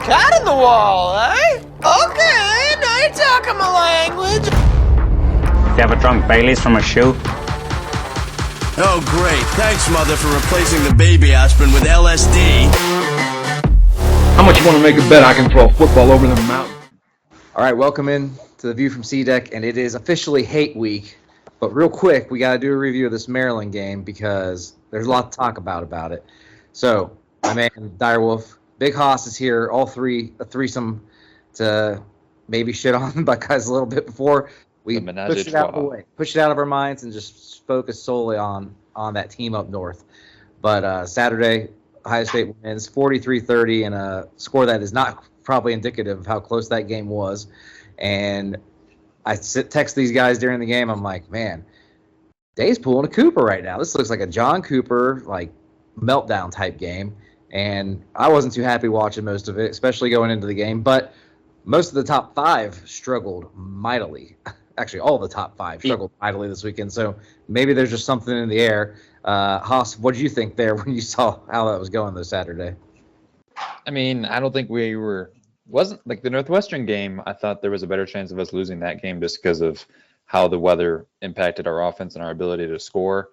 cat in the wall, eh? Okay, now you're talking my language. You ever drunk Baileys from a shoe? Oh, great. Thanks, Mother, for replacing the baby aspirin with LSD. How much you want to make a bet I can throw a football over the mountain? All right, welcome in to the View from C Deck, and it is officially Hate Week. But real quick, we got to do a review of this Maryland game because there's a lot to talk about it. So, my man, Direwolf, Big Hoss is here, all three, a threesome to maybe shit on by guys a little bit before we push it out of the way, push it out of our minds, and just focus solely on that team up north. But Saturday, Ohio State wins 43-30 in a score that is not probably indicative of how close that game was. And I text these guys during the game. I'm like, man, Day's pulling a Cooper right now. This looks like a John Cooper like meltdown type game. And I wasn't too happy watching most of it, especially going into the game. But most of the top five struggled mightily. Actually, all the top five struggled mightily this weekend. So maybe there's just something in the air. Haas, what did you think there when you saw how that was going this Saturday? I mean, I don't think wasn't like the Northwestern game. I thought there was a better chance of us losing that game just because of how the weather impacted our offense and our ability to score.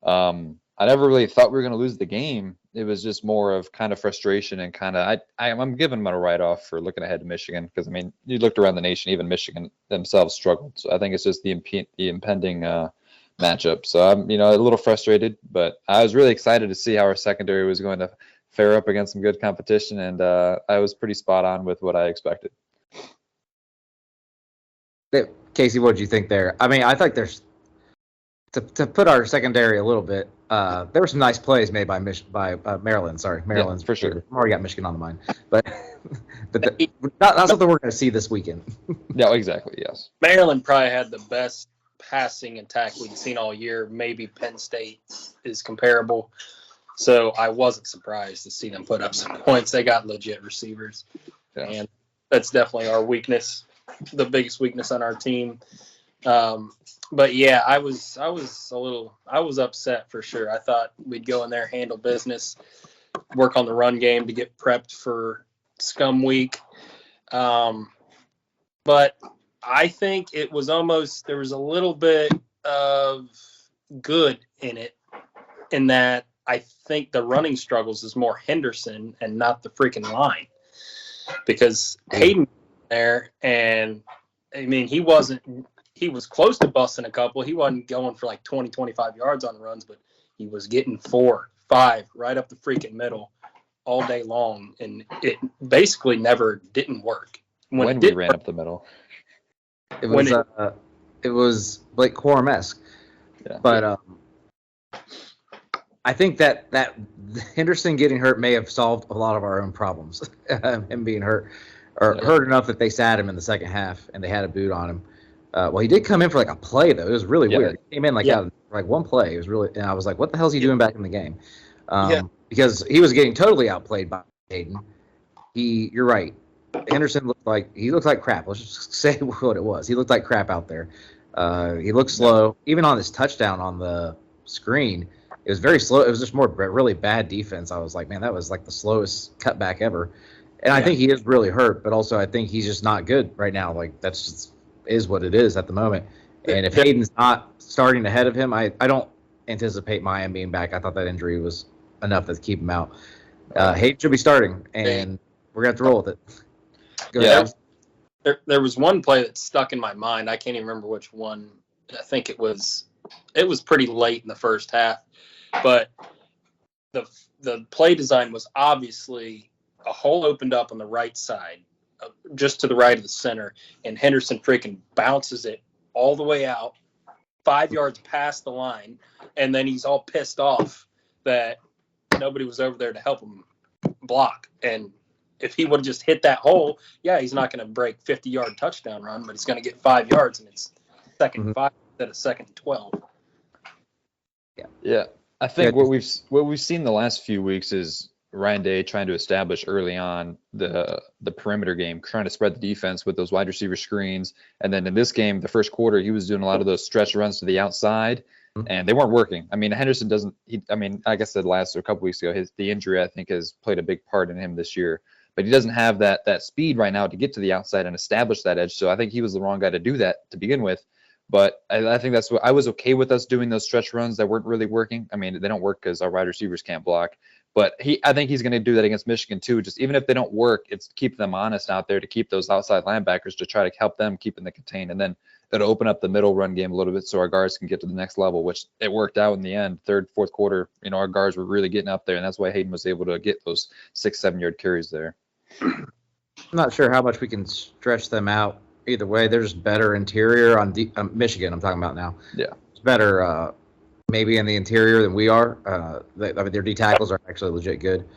I never really thought we were going to lose the game. It was just more of kind of frustration and kind of I'm giving them a write-off for looking ahead to Michigan because, I mean, you looked around the nation, even Michigan themselves struggled. So I think it's just the impending matchup. So I'm, a little frustrated, but I was really excited to see how our secondary was going to fare up against some good competition, and I was pretty spot on with what I expected. Casey, what did you think there? I mean, I think there's to put our secondary a little bit. There were some nice plays made by Maryland. Sorry, Maryland's for sure. I've already got Michigan on the mind, but not something we're going to see this weekend. Yeah, exactly. Yes, Maryland probably had the best passing attack we've seen all year. Maybe Penn State is comparable. So I wasn't surprised to see them put up some points. They got legit receivers, and that's definitely our weakness, the biggest weakness on our team. But yeah, I was upset for sure. I thought we'd go in there, handle business, work on the run game to get prepped for Scum Week. But I think it was there was a little bit of good in it, in that I think the running struggles is more Henderson and not the freaking line, because Hayden there, and I mean, he was close to busting a couple. He wasn't going for like 20, 25 yards on runs, but he was getting 4, 5 right up the freaking middle all day long. And it basically never didn't work. When we ran up the middle. It was Blake Corum-esque. Yeah. But I think that Henderson getting hurt may have solved a lot of our own problems. Him being hurt enough that they sat him in the second half and they had a boot on him. Well, he did come in for like a play though. It was really weird. He came in out of like one play. It was really, and I was like, "What the hell is he doing back in the game?" Because he was getting totally outplayed by Hayden. You're right. Henderson looked like crap. Let's just say what it was. He looked like crap out there. He looked slow. Even on his touchdown on the screen, it was very slow. It was just more really bad defense. I was like, man, that was like the slowest cutback ever. And I think he is really hurt, but also I think he's just not good right now. Like that's just is what it is at the moment. And if Hayden's not starting ahead of him, I don't anticipate Miami being back. I thought that injury was enough to keep him out. Hayden should be starting, and we're going to have to roll with it. Go ahead. There was one play that stuck in my mind. I can't even remember which one. I think it was pretty late in the first half, but the play design was obviously a hole opened up on the right side, just to the right of the center, and Henderson freaking bounces it all the way out 5 yards past the line, and then he's all pissed off that nobody was over there to help him block. And if he would have just hit that hole, he's not going to break 50-yard touchdown run, but he's going to get 5 yards, and it's second 5 instead of second 12. Yeah. I think what we've seen the last few weeks is Ryan Day trying to establish early on the perimeter game, trying to spread the defense with those wide receiver screens. And then in this game, the first quarter, he was doing a lot of those stretch runs to the outside, and they weren't working. I mean, Henderson doesn't. Like I said a couple weeks ago, the injury I think has played a big part in him this year. but he doesn't have that speed right now to get to the outside and establish that edge. So I think he was the wrong guy to do that to begin with. But I think that's what I was okay with us doing, those stretch runs that weren't really working. I mean, they don't work because our wide receivers can't block. But I think he's going to do that against Michigan too. Just even if they don't work, it's keep them honest out there to keep those outside linebackers to try to help them keep in the contain, and then it'll open up the middle run game a little bit so our guards can get to the next level, which it worked out in the end. Third, fourth quarter, our guards were really getting up there, and that's why Hayden was able to get those 6-7 yard carries there. I'm not sure how much we can stretch them out either way. They're just better interior on Michigan. I'm talking about now. Yeah, it's better maybe in the interior than we are. Their D tackles are actually legit good,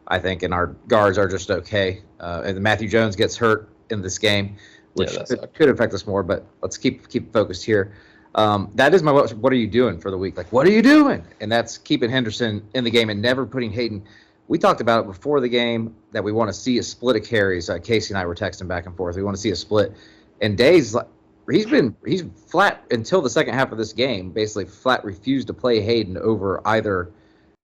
I think, and our guards are just okay. And Matthew Jones gets hurt in this game, which could affect us more. But let's keep focused here. That is my what are you doing for the week? Like, what are you doing? And that's keeping Henderson in the game and never putting Hayden. We talked about it before the game that we want to see a split of carries. Casey and I were texting back and forth. We want to see a split. And Day's he's flat until the second half of this game. Basically, flat refused to play Hayden over either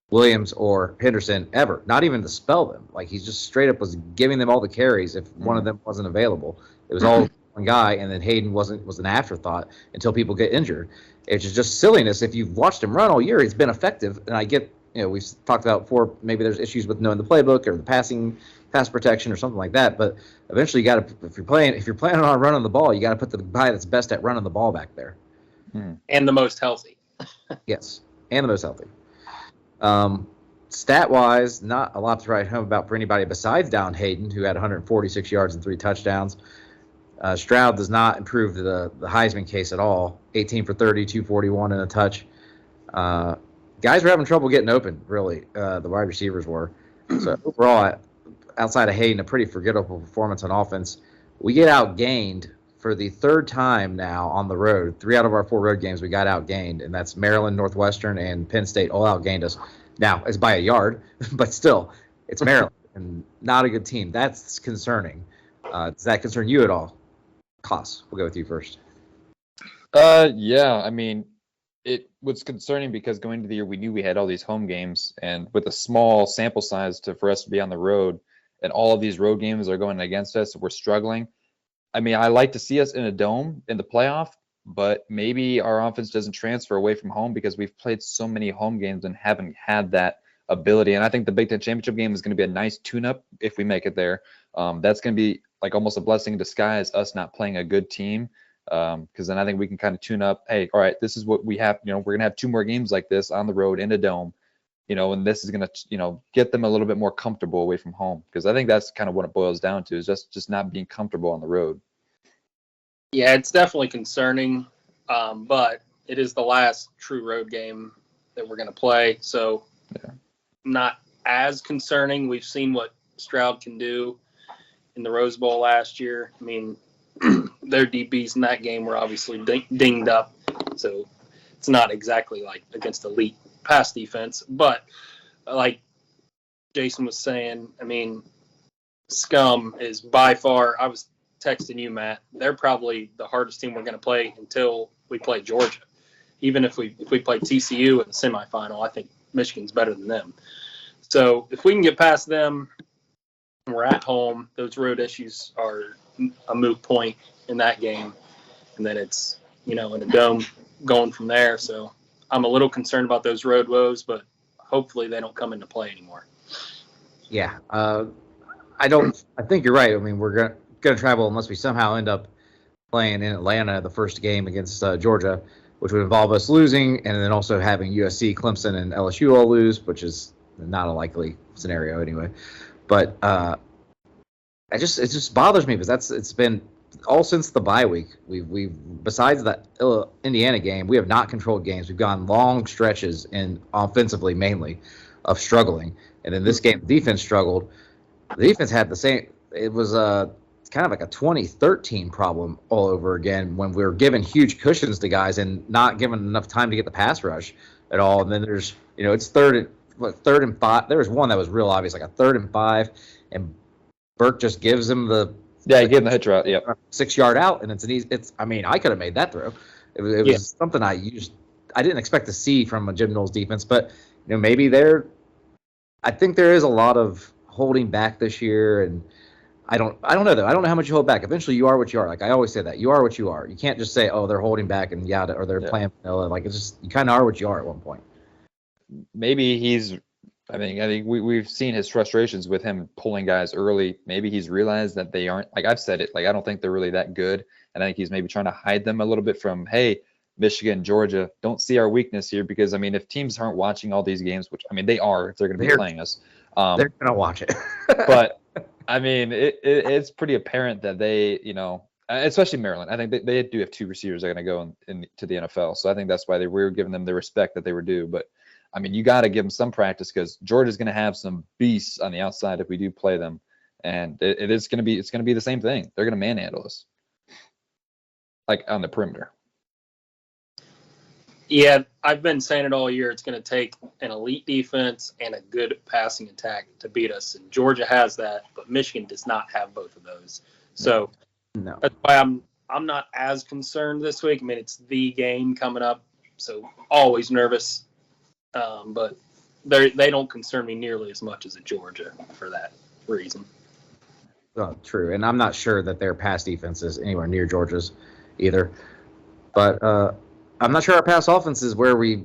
Williams or Henderson ever. Not even to spell them. Like, he's just straight up was giving them all the carries if one of them wasn't available. It was all one guy, and then Hayden was an afterthought until people get injured. It's just silliness. If you've watched him run all year, he's been effective, and I get. We've talked about before, maybe there's issues with knowing the playbook or the pass protection or something like that. But eventually you got to, if you're planning on running the ball, you got to put the guy that's best at running the ball back there. And the most healthy. Yes, and the most healthy. Stat-wise, not a lot to write home about for anybody besides Down Hayden, who had 146 yards and 3 touchdowns. Stroud does not improve the Heisman case at all. 18 for 30, 241 and a touch. Guys were having trouble getting open, really. The wide receivers were. So overall, outside of Hayden, a pretty forgettable performance on offense. We get outgained for the third time now on the road. 3 out of our 4 road games we got outgained, and that's Maryland, Northwestern, and Penn State all outgained us. Now, it's by a yard, but still, it's Maryland, and not a good team. That's concerning. Does that concern you at all? Klaus, we'll go with you first. Yeah, I mean, it was concerning because going into the year, we knew we had all these home games, and with a small sample size for us to be on the road, and all of these road games are going against us, we're struggling. I mean, I like to see us in a dome in the playoff, but maybe our offense doesn't transfer away from home because we've played so many home games and haven't had that ability. And I think the Big Ten Championship game is going to be a nice tune-up if we make it there. That's going to be like almost a blessing in disguise, us not playing a good team. Because then I think we can kind of tune up. Hey, all right, this is what we have. We're gonna have 2 more games like this on the road in a dome. And this is gonna, get them a little bit more comfortable away from home. Because I think that's kind of what it boils down to is just not being comfortable on the road. Yeah, it's definitely concerning, but it is the last true road game that we're gonna play, so not as concerning. We've seen what Stroud can do in the Rose Bowl last year. I mean, their DBs in that game were obviously dinged up, so it's not exactly like against elite pass defense. But like Jason was saying, I mean, Scum is by far, I was texting you, Matt, they're probably the hardest team we're going to play until we play Georgia. Even if we play TCU in the semifinal, I think Michigan's better than them. So if we can get past them, and we're at home, those road issues are a moot point in that game, and then it's in a dome going from there. So I'm a little concerned about those road woes, but hopefully they don't come into play anymore. Yeah, I think you're right. I mean, we're gonna travel unless we somehow end up playing in Atlanta the first game against Georgia, which would involve us losing, and then also having USC, Clemson, and LSU all lose, which is not a likely scenario anyway. But it just bothers me because it's been all since the bye week. We've besides that Indiana game, we have not controlled games. We've gone long stretches and offensively mainly of struggling. And in this game, the defense struggled. The defense had the same. It was kind of like a 2013 problem all over again when we were giving huge cushions to guys and not giving enough time to get the pass rush at all. And then there's it's third and 5. There was one that was real obvious, like a 3rd and 5, and Burke just gives him he gave him the hitch route. Yep. 6 yard out, and it's an easy. I could have made that throw. It was something I didn't expect to see from a Jim Knowles defense, but maybe I think there is a lot of holding back this year, and I don't know though. I don't know how much you hold back. Eventually, you are what you are. Like I always say that you are what you are. You can't just say, "Oh, they're holding back," and or they're playing vanilla. Like it's just you kind of are what you are at one point. Maybe he's. I think we've seen his frustrations with him pulling guys early. Maybe he's realized that they aren't, like I've said it, like I don't think they're really that good. And I think he's maybe trying to hide them a little bit from, hey, Michigan, Georgia, don't see our weakness here. Because, I mean, if teams aren't watching all these games, which, I mean, they are if they're going to be playing us. They're going to watch it. But, I mean, it's pretty apparent that they, especially Maryland, I think they do have 2 receivers that are going to go into the NFL. So I think that's why they were giving them the respect that they were due. But, I mean, you got to give them some practice because Georgia's going to have some beasts on the outside if we do play them, and it's going to be the same thing. They're going to manhandle us, like on the perimeter. Yeah, I've been saying it all year. It's going to take an elite defense and a good passing attack to beat us, and Georgia has that, but Michigan does not have both of those. So No. that's why I'm not as concerned this week. I mean, it's the game coming up, so always nervous. But they don't concern me nearly as much as a Georgia for that reason. Oh, true, and I'm not sure that their pass defense is anywhere near Georgia's either. But I'm not sure our pass offense is where we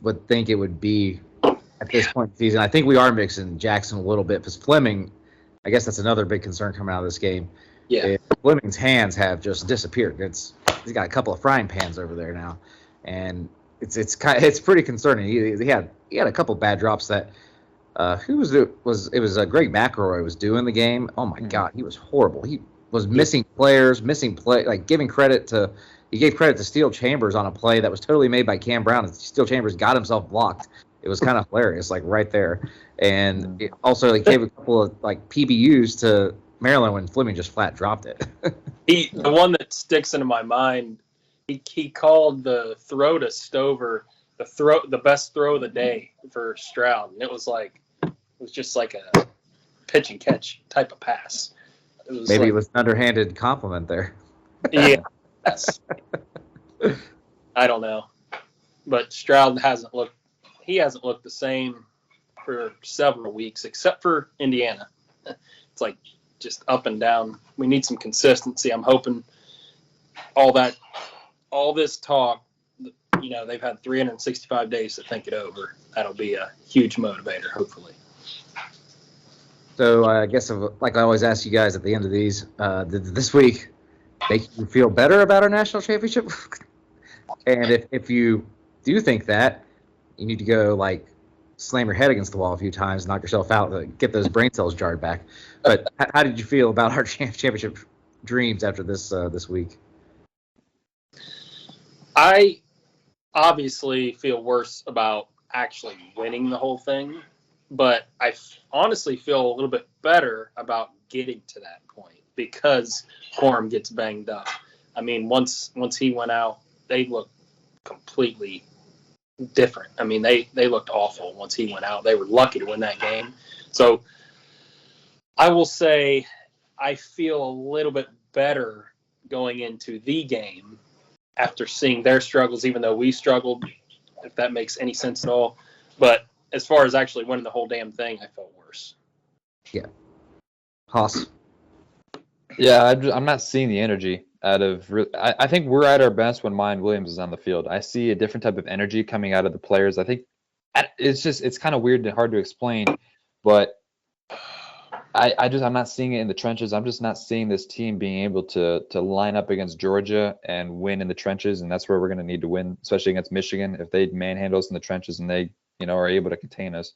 would think it would be at this point in the season. I think we are mixing Jackson a little bit because Fleming, I guess that's another big concern coming out of this game. Yeah. Fleming's hands have just disappeared. He's got a couple of frying pans over there now, and it's pretty concerning. He had a couple bad drops that it was Greg McElroy was doing the game. Oh my God, he was horrible. He was missing players, like giving credit to. He gave credit to Steel Chambers on a play that was totally made by Cam Brown, and Steel Chambers got himself blocked. It was kind of hilarious, like right there. And it also gave a couple of like PBUs to Maryland when Fleming just flat dropped it. The one that sticks into my mind, he called the throw to Stover the best throw of the day for Stroud, and it was just like a pitch and catch type of pass. Maybe it was an underhanded compliment there. Yeah, I don't know, but Stroud hasn't looked the same for several weeks, except for Indiana. It's like just up and down. We need some consistency. I'm hoping all this talk, they've had 365 days to think it over. That'll be a huge motivator, hopefully. So I guess, like I always ask you guys at the end of these, did this week make you feel better about our national championship? And if you do think that, you need to go like slam your head against the wall a few times, knock yourself out, to get those brain cells jarred back. But how did you feel about our championship dreams after this week? I obviously feel worse about actually winning the whole thing, but I honestly feel a little bit better about getting to that point because Corum gets banged up. I mean, once he went out, they looked completely different. I mean, they looked awful once he went out. They were lucky to win that game. So I will say I feel a little bit better going into the game after seeing their struggles, even though we struggled, if that makes any sense at all. But as far as actually winning the whole damn thing, I felt worse. Yeah. Haas. Yeah, I'm not seeing the energy out of. I think we're at our best when Mayan Williams is on the field. I see a different type of energy coming out of the players. I think it's kind of weird and hard to explain, but I'm not seeing it in the trenches. I'm just not seeing this team being able to line up against Georgia and win in the trenches, and that's where we're going to need to win, especially against Michigan. If they manhandle us in the trenches and they are able to contain us,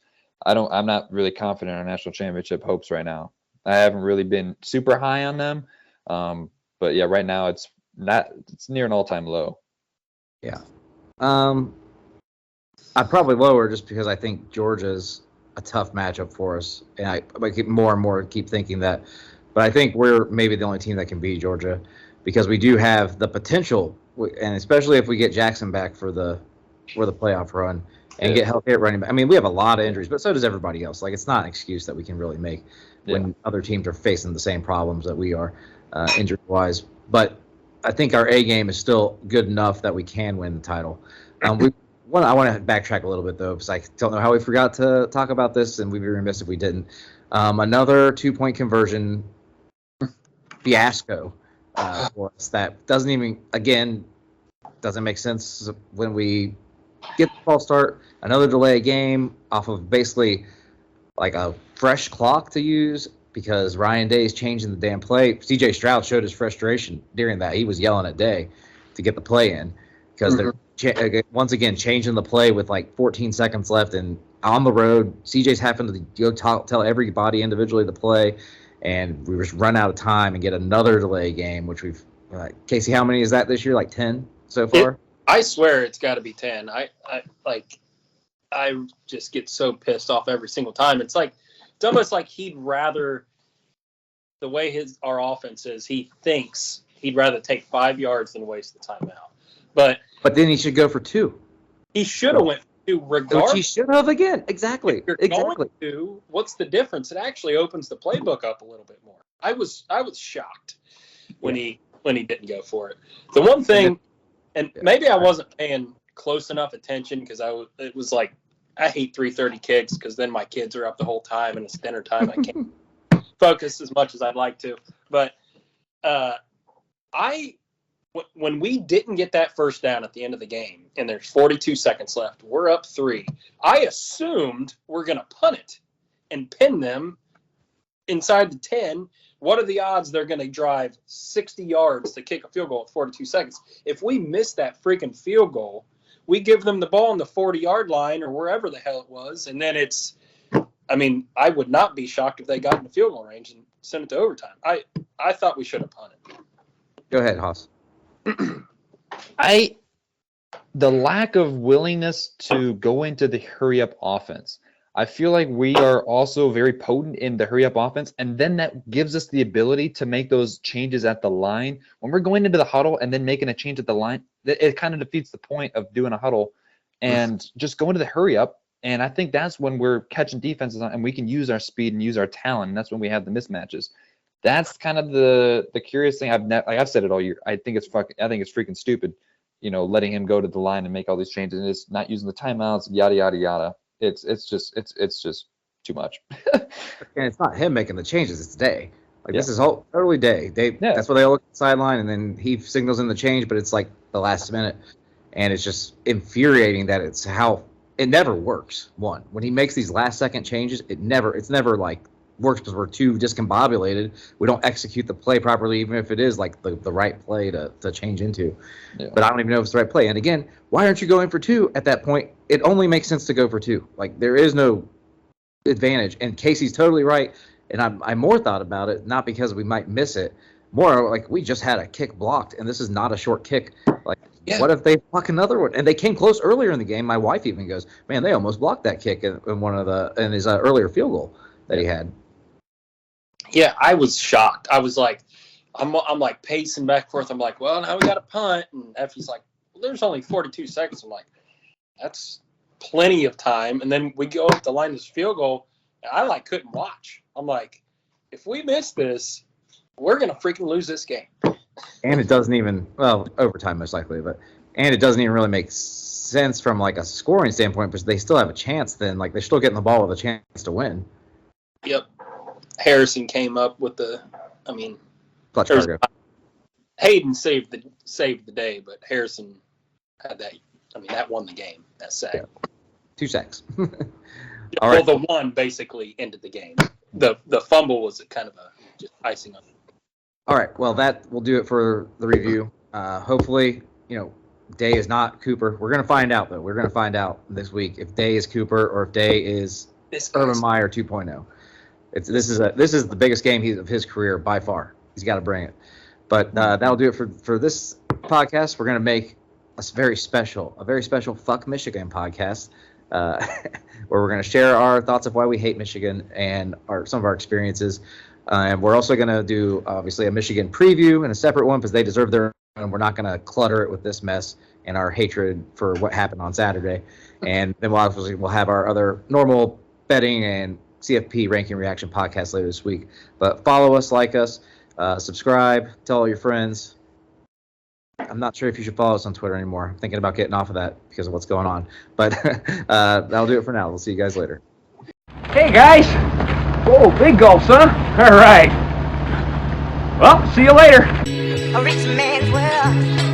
I'm not really confident in our national championship hopes right now. I haven't really been super high on them, but yeah, right now it's near an all-time low. Yeah, I'm probably lower just because I think Georgia's a tough matchup for us, and I keep more and more keep thinking that. But I think we're maybe the only team that can beat Georgia because we do have the potential, and especially if we get Jackson back for the playoff run and get healthy at running back. I mean, we have a lot of injuries, but so does everybody else. Like, it's not an excuse that we can really make when other teams are facing the same problems that we are, injury-wise. But I think our A game is still good enough that we can win the title. I want to backtrack a little bit though, because I don't know how we forgot to talk about this, and we'd be remiss if we didn't. Another 2-point conversion fiasco for us that doesn't make sense when we get the false start. Another delay game off of basically like a fresh clock to use because Ryan Day is changing the damn play. CJ Stroud showed his frustration during that. He was yelling at Day to get the play in because they're once again changing the play with like 14 seconds left and on the road. CJ's having to go tell everybody individually the play, and we just run out of time and get another delay game, which we've Casey, how many is that this year? Like 10 so far? I swear it's got to be 10. I just get so pissed off every single time. It's almost like he'd rather, the way our offense is, he thinks he'd rather take 5 yards than waste the timeout. But then he should go for 2. He should have went for 2 regardless. Which he should have again. Exactly. Going to, what's the difference? It actually opens the playbook up a little bit more. I was shocked when he didn't go for it. The one thing, and maybe I wasn't paying close enough attention because it was like I hate 3:30 kicks because then my kids are up the whole time and it's dinner time. I can't focus as much as I'd like to. But when we didn't get that first down at the end of the game and there's 42 seconds left, we're up 3. I assumed we're going to punt it and pin them inside the 10. What are the odds they're going to drive 60 yards to kick a field goal at 42 seconds? If we miss that freaking field goal, we give them the ball on the 40-yard line or wherever the hell it was, and then I would not be shocked if they got in the field goal range and sent it to overtime. I thought we should have punted. Go ahead, Haas. The lack of willingness to go into the hurry-up offense. I feel like we are also very potent in the hurry-up offense, and then that gives us the ability to make those changes at the line. When we're going into the huddle and then making a change at the line, it kind of defeats the point of doing a huddle and just go into the hurry-up. And I think that's when we're catching defenses on, and we can use our speed and use our talent, and that's when we have the mismatches. That's kind of the curious thing. I've said it all year. I think it's freaking stupid, letting him go to the line and make all these changes, and it's not using the timeouts, yada yada yada. It's just too much. And it's not him making the changes; it's Day. This is all totally Day. That's why they all look at the sideline, and then he signals in the change, but it's like the last minute, and it's just infuriating that it's how it never works. When he makes these last second changes, it's never like works because we're too discombobulated. We don't execute the play properly, even if it is like the right play to change into. Yeah. But I don't even know if it's the right play. And again, why aren't you going for 2 at that point? It only makes sense to go for 2. Like there is no advantage. And Casey's totally right. And I more thought about it, not because we might miss it, more like we just had a kick blocked, and this is not a short kick. Like, what if they block another one? And they came close earlier in the game. My wife even goes, "Man, they almost blocked that kick in his earlier field goal that he had." Yeah, I was shocked. I was like, I'm like pacing back and forth. I'm like, well, now we got a punt. And Effie's like, well, there's only 42 seconds. I'm like, that's plenty of time. And then we go up the line of this field goal. And I couldn't watch. I'm like, if we miss this, we're going to freaking lose this game. And it doesn't even, overtime most likely, and it doesn't even really make sense from like a scoring standpoint, because they still have a chance then. Like they're still getting the ball with a chance to win. Yep. Harrison came up with clutch cargo. Hayden saved the day, but Harrison had that. That won the game. That sack. Yeah. 2 sacks. All right. The one basically ended the game. The fumble was kind of just icing on it. All right. Well, that will do it for the review. Hopefully, Day is not Cooper. We're going to find out, though. We're going to find out this week if Day is Cooper or if Day is Urban Meyer 2.0. This is the biggest game of his career by far. He's got to bring it. But that'll do it for this podcast. We're going to make a very special Fuck Michigan podcast where we're going to share our thoughts of why we hate Michigan and some of our experiences. And we're also going to do, obviously, a Michigan preview and a separate one because they deserve their own. We're not going to clutter it with this mess and our hatred for what happened on Saturday. And then we'll have our other normal betting and CFP ranking reaction podcast later this week. But follow us, like us, subscribe, tell all your friends. I'm not sure if you should follow us on Twitter anymore. I'm thinking about getting off of that because of what's going on. But that'll do it for now. We'll see you guys later. Hey guys! Oh, big gulps, huh? All right. Well, see you later. A rich man's world.